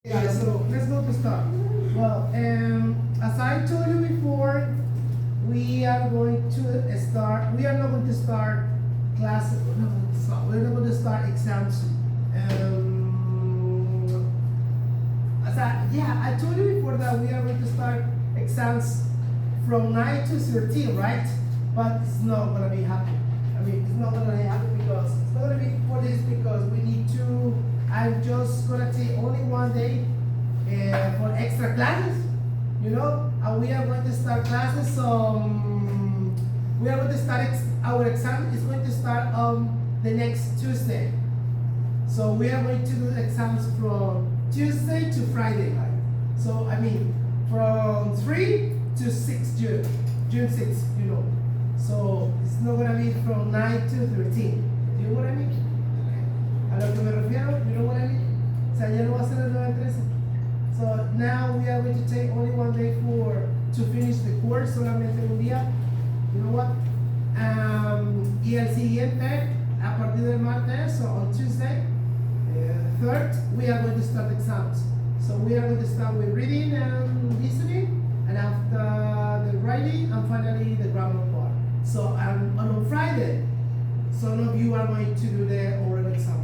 Guys, so let's go to start. Well, as I told you before, we are going to start. We are not going to start classes. We're not going to start exams. I told you before that we are going to start exams from 9 to 13, right? But it's not going to be happening. I mean, it's not going to happen because it's not going to be for this because we need to. I'm just going to take only one day for extra classes, you know, and we are going to start classes. We are going to start our exam is going to start on the next Tuesday. So we are going to do exams from Tuesday to Friday, right? So I mean, from 3 to 6 June 6, you know. So it's not going to be from 9 to 13. Do you know what I mean? A lo que me refiero, you know what I mean? O sea, ya no va a ser el 9 al 13. So now we are going to take only one day to finish the course, solamente un día. You know what? Y el siguiente, a partir del martes, so on Tuesday, 3rd, we are going to start exams. So we are going to start with reading and listening, and after the writing, and finally the grammar part. So on Friday, some of you are going to do the oral exam.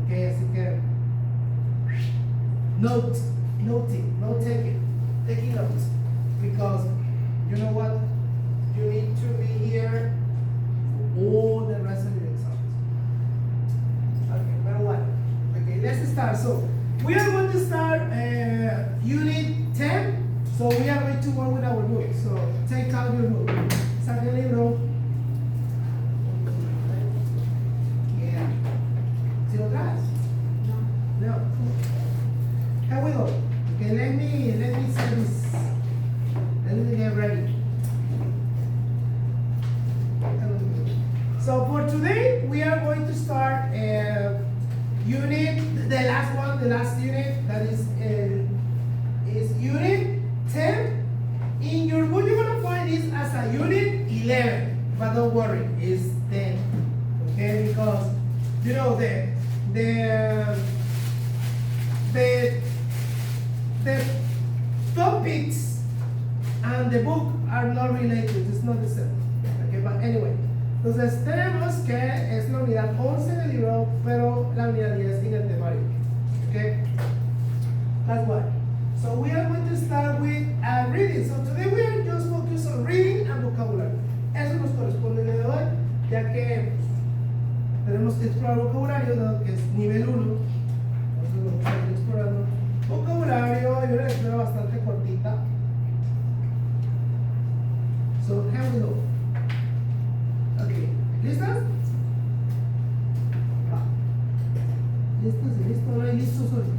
Okay, así que taking notes, because you know what, you need to be here for all the rest of your exams. Okay, but what? Okay, let's start. So we are going to start unit 10. So we are going to work with our book. So take out your book. Saca el libro. Yeah. ¿Sí lo traes? No. Here we go. Okay, let me say this. Let me get ready. So for today, we are going to start unit, the last unit, that is unit 10. In your book, you're going to find this as a unit 11, but don't worry, it's 10. Okay, because you know the topics and the book are not related, it's not the same. Okay, but anyway, entonces tenemos que es la unidad 11 del libro, pero la unidad 10 en el temario. Okay, that's why. So we are going to start with reading. So today we are just focused on reading and vocabulary. Eso nos corresponde el día de hoy, ya que tenemos que explorar vocabulario, dado que es nivel 1. Entonces vamos a ir explorando vocabulario y una lectura bastante cortita. So here we go. Okay, ¿listas? ¿Listos? ¿No hay listos hoy?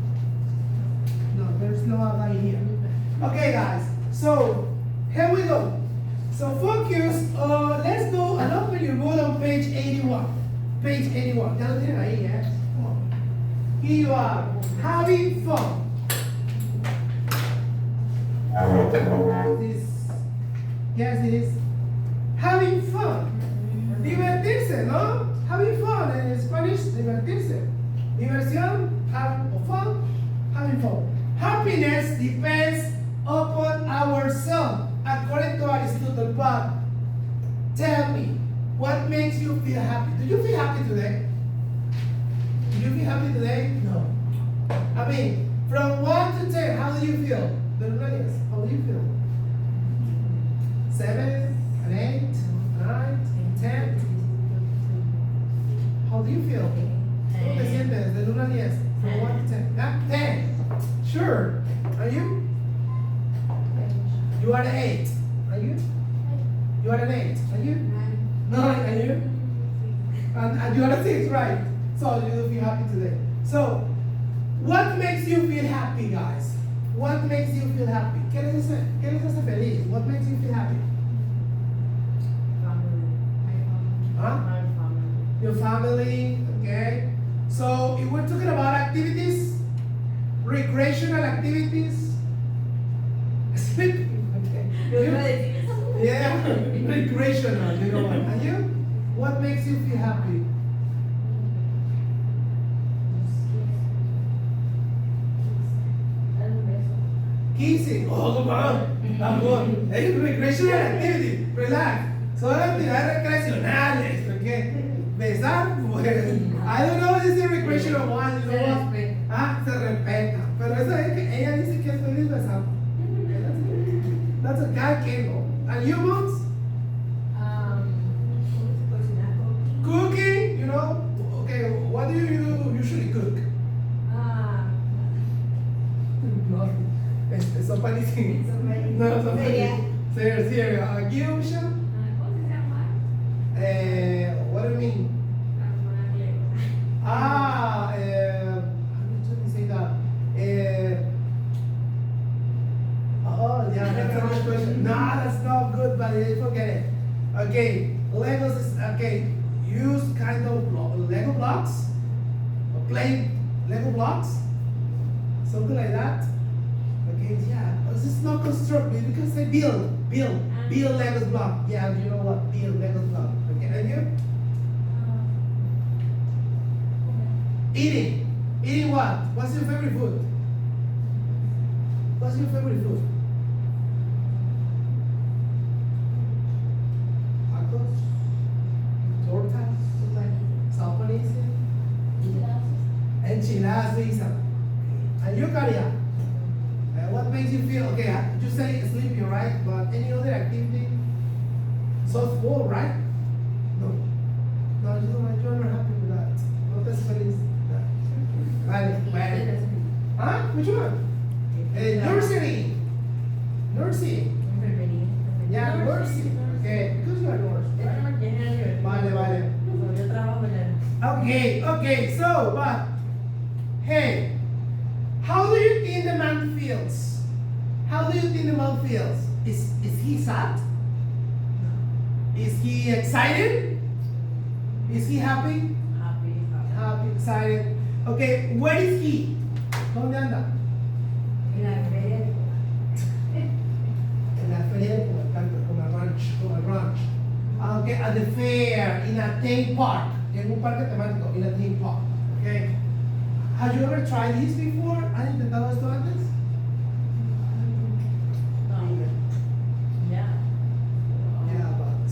No, there's no guy here. Okay, guys. So here we go. So focus. Let's go and open your book on page 81. Page 81. Ya lo tienen ahí, eh? Come on. Here you are. Having fun. Yes, it is. Having fun. Divertirse, ¿no? Having fun. En Spanish, divertirse. Diversión, have fun, having fun. Happiness depends upon ourselves, according to Aristotle. But tell me, what makes you feel happy? Do you feel happy today? Do you feel happy today? No. I mean, from 1 to 10, how do you feel? How do you feel? 7, 8, 9, 10. How do you feel? ¿Cómo te sientes del 1 al 10? From 1 to 10. Yeah? 10. Sure. Are you? You are an 8. Are you? You are an 8. Are you? 9. Are you? And you are a 6, right? So you feel happy today. So, what makes you feel happy, guys? What makes you feel happy? ¿Qué les hace feliz? What makes you feel happy? Huh? Your family, okay? So, if we're talking about activities, recreational activities, sleeping, okay? Yeah, recreational, you know what? And you? What makes you feel happy? Kissing. Oh, come on. I'm good. Hey, recreational activity. Relax. Son actividades recreacionales, ¿ok? Besar, pues, I don't know if it's a recreational one, you know what? Se respeta. Pero eso es que ella dice que es feliz besando. Okay, that's a guy cable. And you, Mons? Cooking, you know? Okay, what do you usually cook? No, it's so funny thing. No, so funny. Cereal. You, Michelle? What do you mean? How do you say that? Oh, yeah, that's a good question. No, that's not good, but forget it. Okay, Legos is, okay, use kind of Lego blocks, plain Lego blocks, something like that. Okay, yeah, this is not construct, you can say build Legos block. Yeah, you know what, build Legos block. Okay, and you? Eating what? What's your favorite food? What's your favorite food? Tacos? Tortas? Japanese? Enchiladas, pizza. And you, Karla? What makes you feel, okay, you say sleeping, right? But any other activity? Softball, right? No, you're not happy with that. No te feliz. Vale. Huh? Which one? Nursing. Yeah, nursing. Okay, because you are nurse. Right? Vale. Okay, so, but, hey, how do you think the man feels? How do you think the man feels? Is he sad? Is he excited? Is he happy? Happy, excited. Okay, where is he? ¿Dónde anda? En la feria, como el ranch. Okay, at the fair, in a theme park. En un parque temático, in a theme park. Okay. Have you ever tried this before? ¿Han intentado esto antes? Yeah, but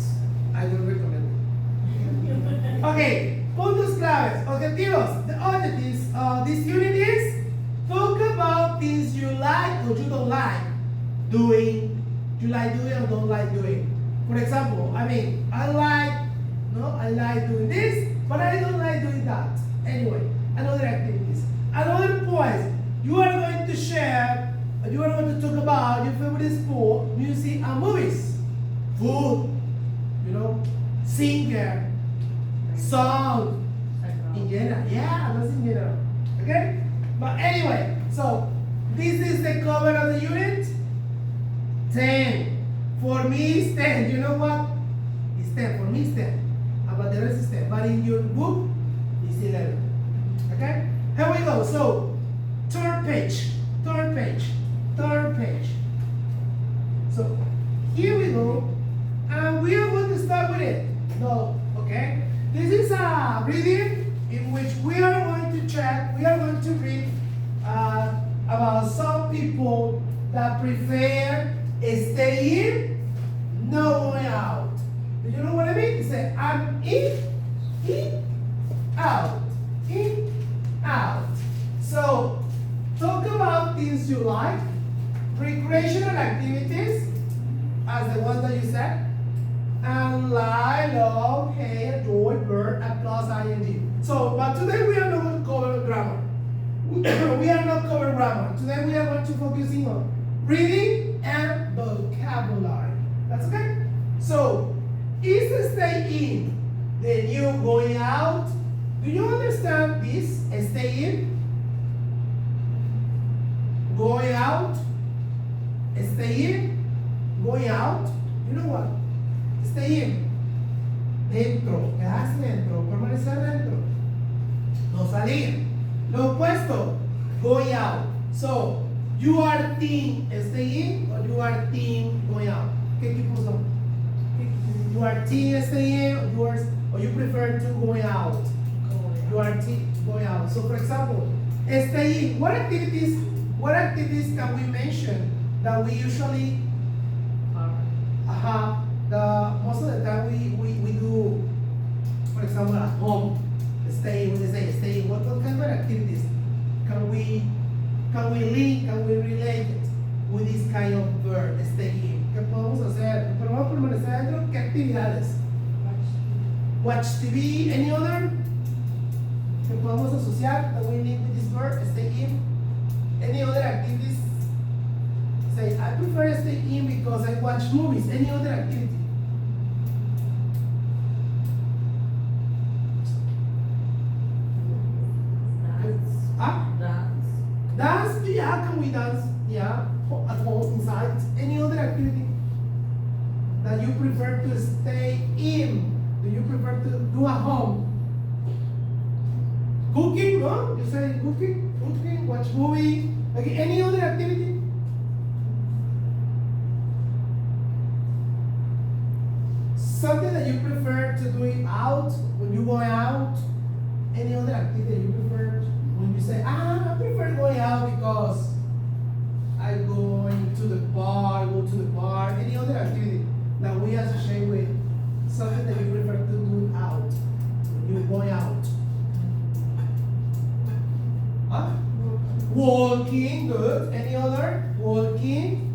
I don't recommend it. Okay, puntos claves, objetivos. The objectives of this unit is talk about things you like or you don't like doing. You like doing or don't like doing. For example, I like doing this, but I don't like doing that. Anyway, another activities. Another point, you are going to share, you are going to talk about your favorite sport, music, and movies. Food, singer, song, in general. Yeah, that's in general. Okay? But anyway, so this is the cover of the unit. 10. For me, it's 10. You know what? It's 10. For me, it's 10. But the rest is 10. But in your book, it's 11. Okay? Here we go. So, third page. So, here we go. And we are going to start with it. No, okay? This is a reading in which we are going to read about some people that prefer staying, no going out. Do you know what I mean? You say, I'm in, out. So, talk about things you like, recreational activities, as the ones that you said, and lie, love, hate, enjoy, burn, and plus ing. So, but today we are not going to cover grammar. We are not covering grammar. Today we are going to focus on reading and vocabulary. That's okay? So, is stay in the new going out? Do you understand this? Stay in, going out, stay in, going out. You know what? Stay in, dentro, quedarse dentro, permanecer dentro, no salir. Lo opuesto, going out. So, you are team stay in or you are team going out. ¿Qué equipos son? You are team stay in or you prefer to going out? You are team going out. So, for example, stay in. What activities can we mention that we usually, most of the time we do, for example, at home, stay, what kind of activities can we link, can we relate it with this kind of verb, stay in? ¿Qué podemos hacer? Pero vamos a permanecer adentro, ¿qué actividades? Watch TV, any other? ¿Que podemos asociar that we link with this verb, stay in? Any other activities? Say, I prefer stay in because I watch movies. Any other activity? Dance? Yeah, can we dance? Yeah, at home, inside. Any other activity that you prefer to stay in? Do you prefer to do at home? Cooking, no? You say cooking, watch movie. Okay, any other activity? Something that you prefer to do it out, when you go out? Any other activity you prefer? When you say, I prefer going out because I go to the bar, any other activity that we associate with something that you prefer to do out, when you're going out? Huh? Walking, good. Any other? Walking.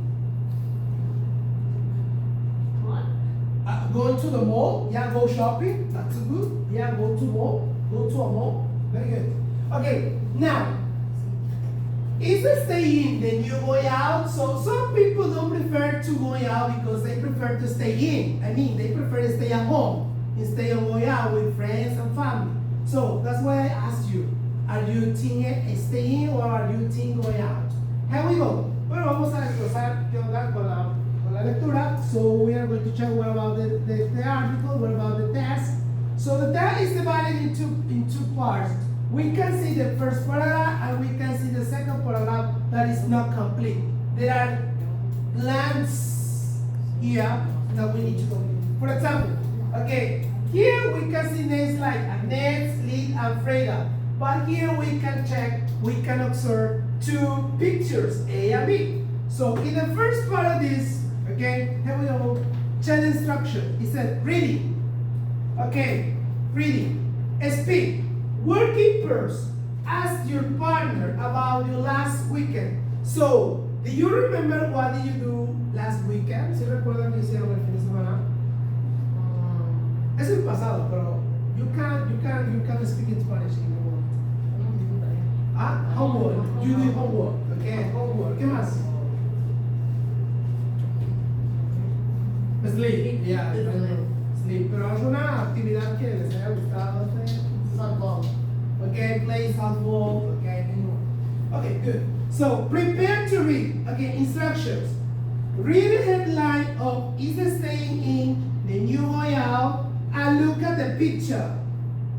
Going to the mall, yeah, go shopping, that's good. Yeah, go to a mall, very good. Okay, now, is the stay in, then you go out? So some people don't prefer to go out because they prefer to stay in. I mean, they prefer to stay at home instead of going out with friends and family. So that's why I asked you, are you team stay in or are you team going out? Here we go. Bueno, vamos a desglosar qué onda con la lectura. So we are going to check what about the article, what about the test. So the test is divided in two parts. We can see the first paragraph and we can see the second paragraph that is not complete. There are blanks here that we need to complete. For example, okay, here we can see names like Agnes, Lid, and Freda. But here we can check, we can observe two pictures, A and B. So in the first part of this, okay, here we go, check the instruction. It said reading. Okay, reading. Speak. Working first. Ask your partner about your last weekend. So, do you remember what did you do last weekend? ¿Sí recuerdan que hicieron el fin de semana? Es el pasado, pero you can speak in Spanish if you want. Homework. You do homework. Okay, homework. ¿Qué más? Sleep. Yeah, sleep. Pero alguna actividad que les haya gustado hacer? Softball. Okay, play softball. Okay, okay, good. So prepare to read. Okay, instructions. Read the headline of is staying in, then you go out and look at the picture.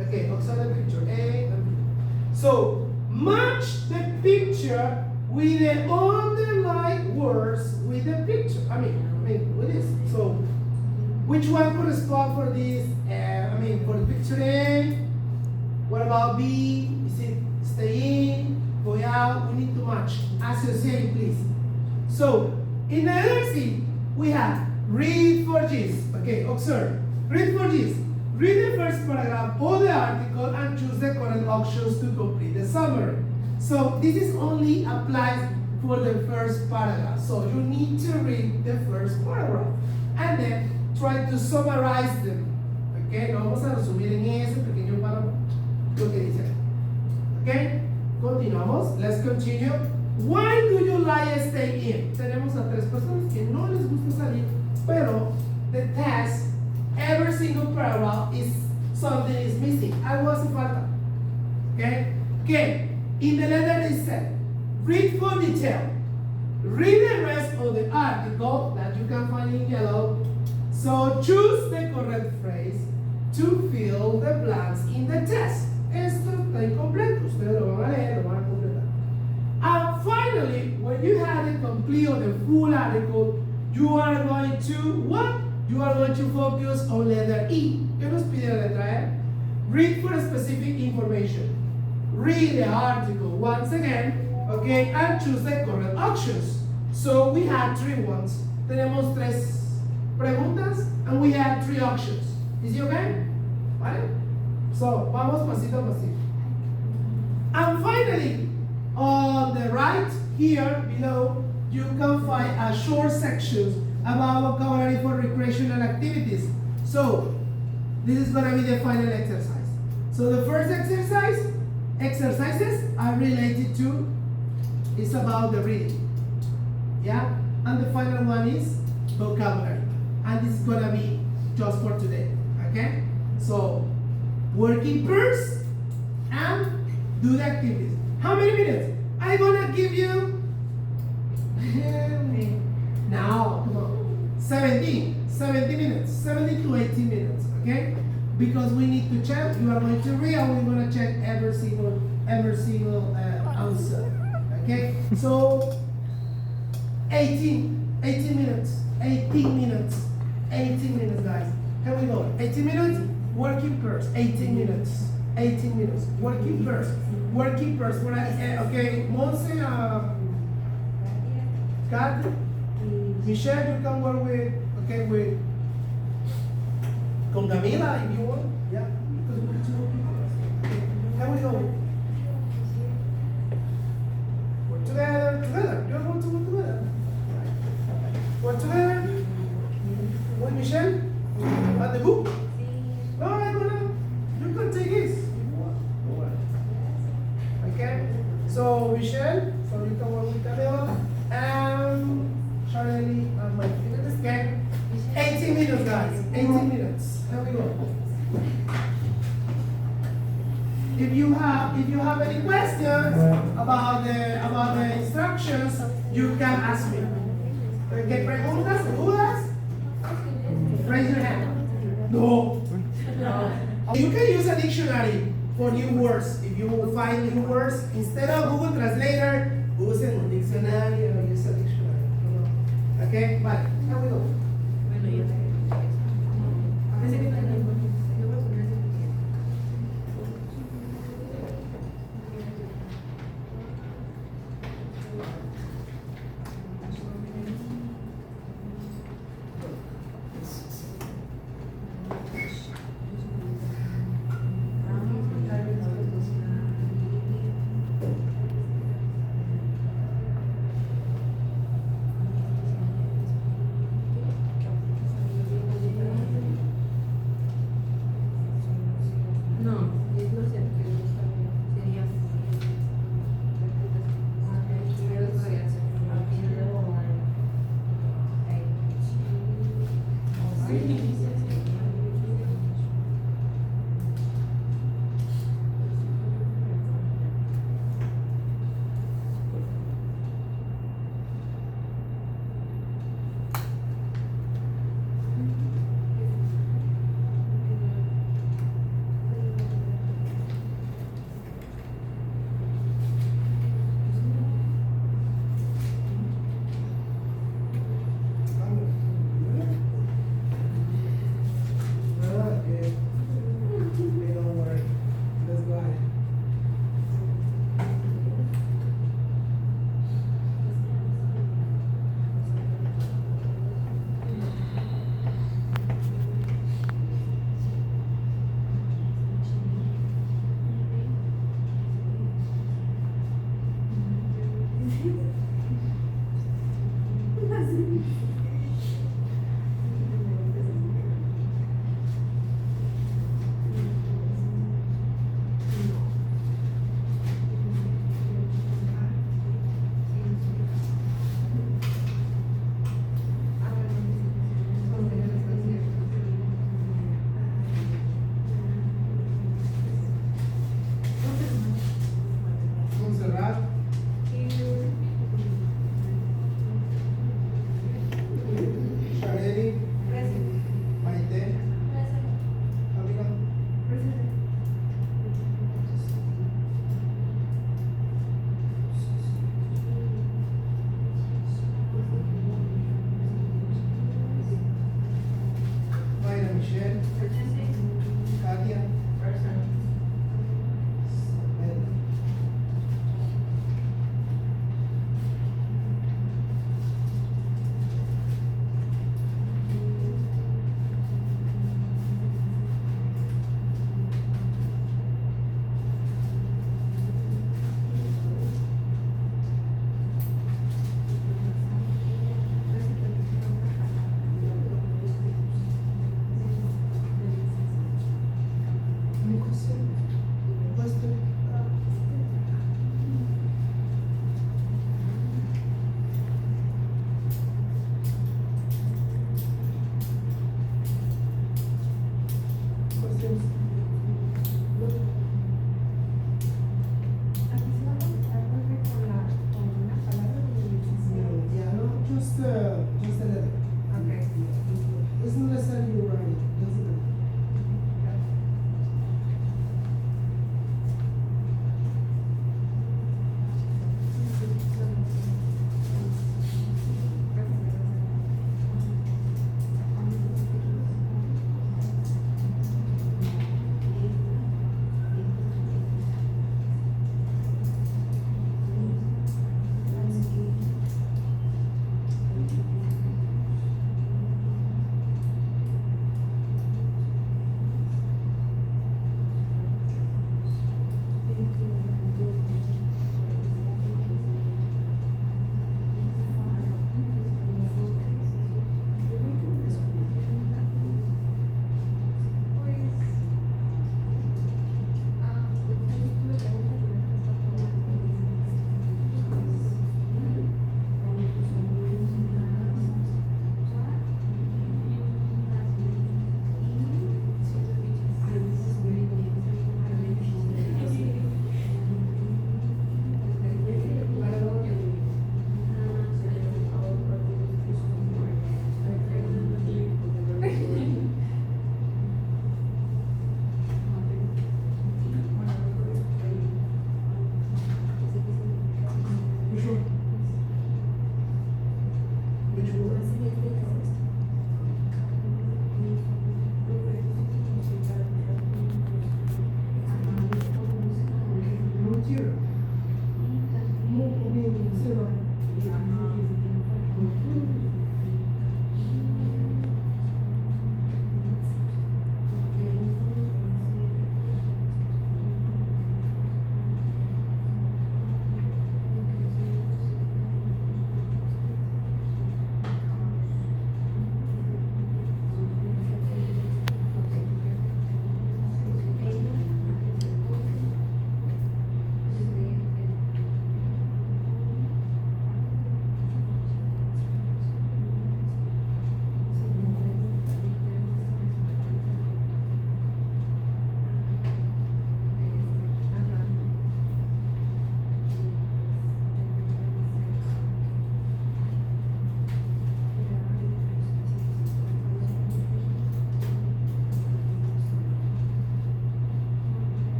Okay, observe the picture. A and B. So match the picture with the underlined words with the picture. I mean with this. So which one corresponds for this? For the picture A. What about B? Is it stay in, go out? We need to match. Associate, please. So in the other C, we have read for G's. Okay, observe. Read for G's. Read the first paragraph of the article and choose the correct options to complete the summary. So this is only applies for the first paragraph. So you need to read the first paragraph and then try to summarize them. Okay, no vamos a resumir en ese pequeño párrafo lo que dice. Okay, continuamos. Let's continue. Why do you like stay in? Tenemos a tres personas que no les gusta salir, pero the task, every single paragraph is something is missing. Algo hace falta. Okay? Okay. In the letter it said, read for detail. Read the rest of the article that you can find in yellow. So choose the correct phrase to fill the blanks in the test. Esto está incompleto. Ustedes lo van a leer, lo van a completar. And finally, when you have the complete or the full article, you are going to what? You are going to focus on letter E. ¿Qué nos pide la letra E? Read for specific information. Read the article once again, okay, and choose the correct options. So we had 3 ones. Tenemos 3 preguntas and we had 3 options. Is it okay? ¿Vale? So, vamos pasito a pasito. And finally, on the right here below, you can find a short section about vocabulary for recreational activities. So, this is going to be the final exercise. So the first exercises are related to, it's about the reading. Yeah? And the final one is vocabulary. And this is going to be just for today. Okay? So, work in pairs and do the activities. How many minutes? I'm going to give you, now, come on, 70 minutes, 70 to 80 minutes, okay? Because we need to check, you are going to read and we're going to check every single answer, okay? So, 18 minutes, guys. Here we go, 18 minutes, working pairs, 18 minutes, working pairs. Okay, Bolsen, Cathy, Michelle, you can work with, con Camila if you want, yeah, because we're 2 people. Here we go. We're together, you want to work together? We're together with Michelle, at the book. No, you can take this. Okay, so Michelle, so you can work with Camila, and Charlie and my fingers, okay? 18 minutes, guys, 18 minutes. Here we go. If you have any questions about the instructions, you can ask me. Okay, preguntas, dudas? Raise your hand. No. You can use a dictionary for new words. If you find new words, instead of Google Translator, use a dictionary or use a dictionary. Okay, vale, here we go. Just a letter. Okay. It's not necessarily you write it, just a letter.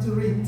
start to read.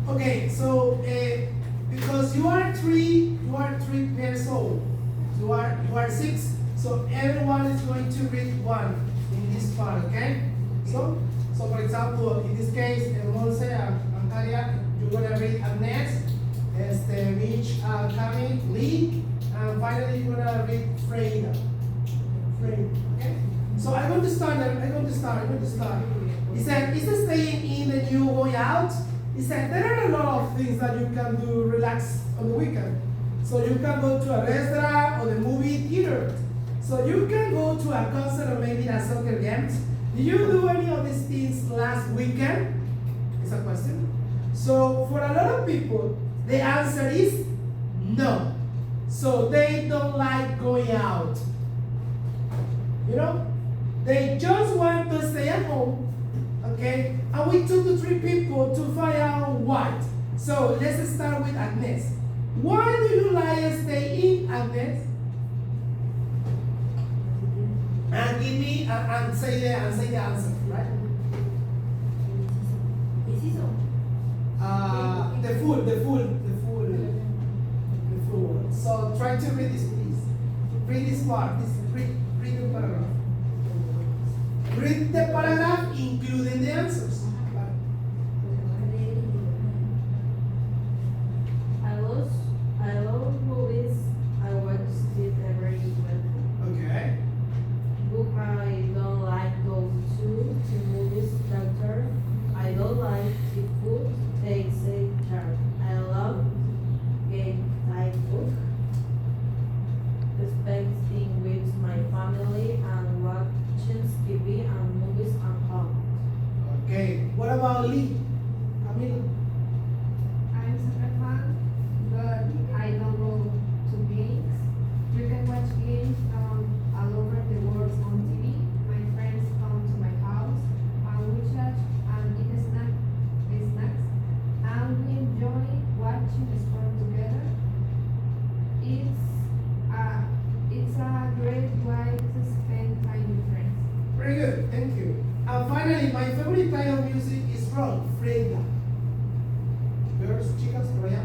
Okay, so because you are three years old, you are 6, so everyone is going to read one in this part, okay? So for example, in this case, Bolsen and Karla, you're gonna read Hernández, Mitch, Carmen, Lee, and finally you're gonna read Freda. Okay? So I'm going to start. He said, is it staying in and you going out? He said, there are a lot of things that you can do relax on the weekend. So you can go to a restaurant or the movie theater. So you can go to a concert or maybe a soccer game. Did you do any of these things last weekend? It's a question. So for a lot of people, the answer is no. So they don't like going out. You know? They just want to stay at home. Okay? And we took the 3 people to find out why. So let's start with Agnes. Why do you like to stay in, Agnes? And give me and say the answer, right? The full. So try to read this, please. Read this part. Read the paragraph. Read the paragraph, including the answers. I love movies. I watch it every weekend. Okay. Book I don't like go to movies theater. I don't like the food takes a charge. I love game type book. Spending with my family and watching TV and movies at home. Okay. What about Lee? Camila? I'm super fan, but I don't go to games. You can watch games all over the world on TV. My friends come to my house and we chat and eat snacks. And we enjoy watching sport together. It's a great way to spend time with friends. Very good. Thank you. And finally, my favorite kind of music is rock, Freda. Girls, chicas, por allá.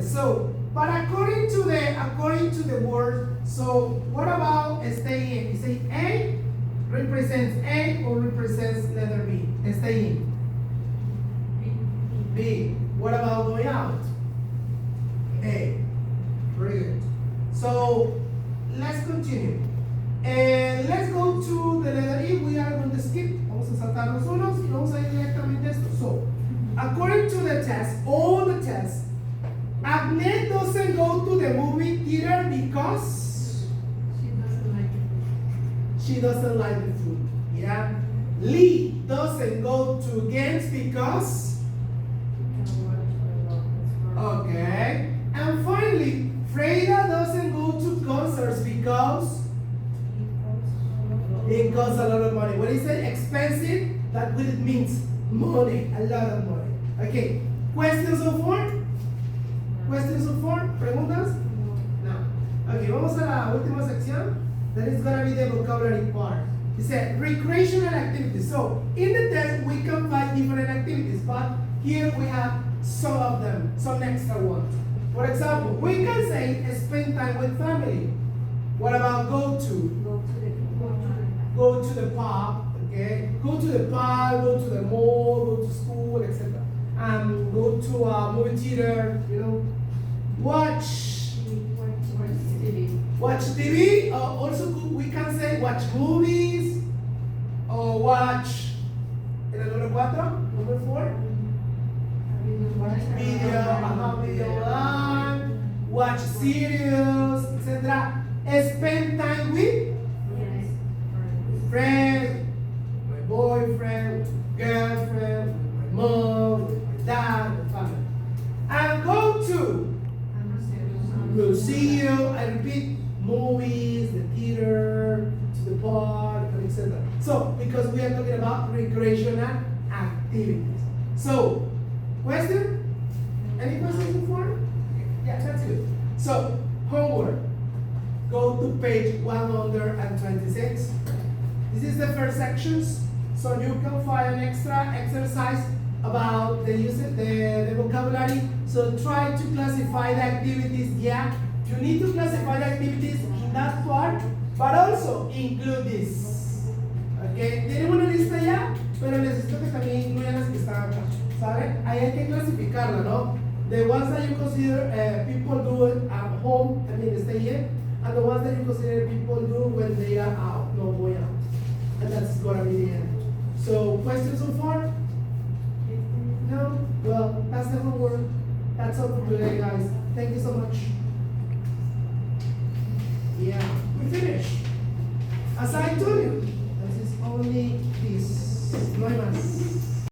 Hernández. So, but according to the word, so what about stay in? You say A represents A or represents letter B? Stay in. B. What about going out? A. Very good. So let's continue. And let's go to the letter E. We are going to skip. Vamos a saltarnos unos y vamos a ir directamente a esto. So, according to the test, all the tests, Agnes doesn't go to the movie theater because She doesn't like it. she doesn't like the food. Yeah. Lee doesn't go to games because. Okay. And finally, Freda doesn't go to concerts because it costs a lot of money. When it says expensive, that's what it means. Money, a lot of money. Okay. Questions so far? Questions so far? ¿Preguntas? No. Okay, vamos a la última sección. That is gonna be the vocabulary part. It said recreational activities. So in the test we can find different activities, but here we have some of them, some extra ones. For example, we can say spend time with family. What about go to? Go to the pub, okay? Go to the pub, go to the mall, go to school, etc. Go to a movie theater, you know. Watch TV. Also, we can say watch movies or watch. ¿El número 4? Number 4? Video on, watch series, etc. Spend time with friends, my boyfriend, girlfriend, my mom, my dad, my family. And go to museum, I repeat, movies, the theater, to the park, etc. So, because we are talking about recreational activities. So, question? Any questions before? Okay. Yeah, that's good. So, homework. Go to page 126. This is the first sections. So you can find an extra exercise about the usage, the vocabulary. So try to classify the activities. Yeah, you need to classify the activities in that part, but also include this. Okay, tenemos una lista ya, pero necesito que también incluyan las que están acá. ¿Saben? Ahí hay que clasificarla, ¿no? The ones that you consider people do it at home, I mean stay in, and the ones that you consider people do when they are out, no going out. And that's gonna be the end. So, questions so far? No? Well, that's the homework. That's all for today, guys. Thank you so much. Yeah, we finished. As I told you, this is only this. No hay más.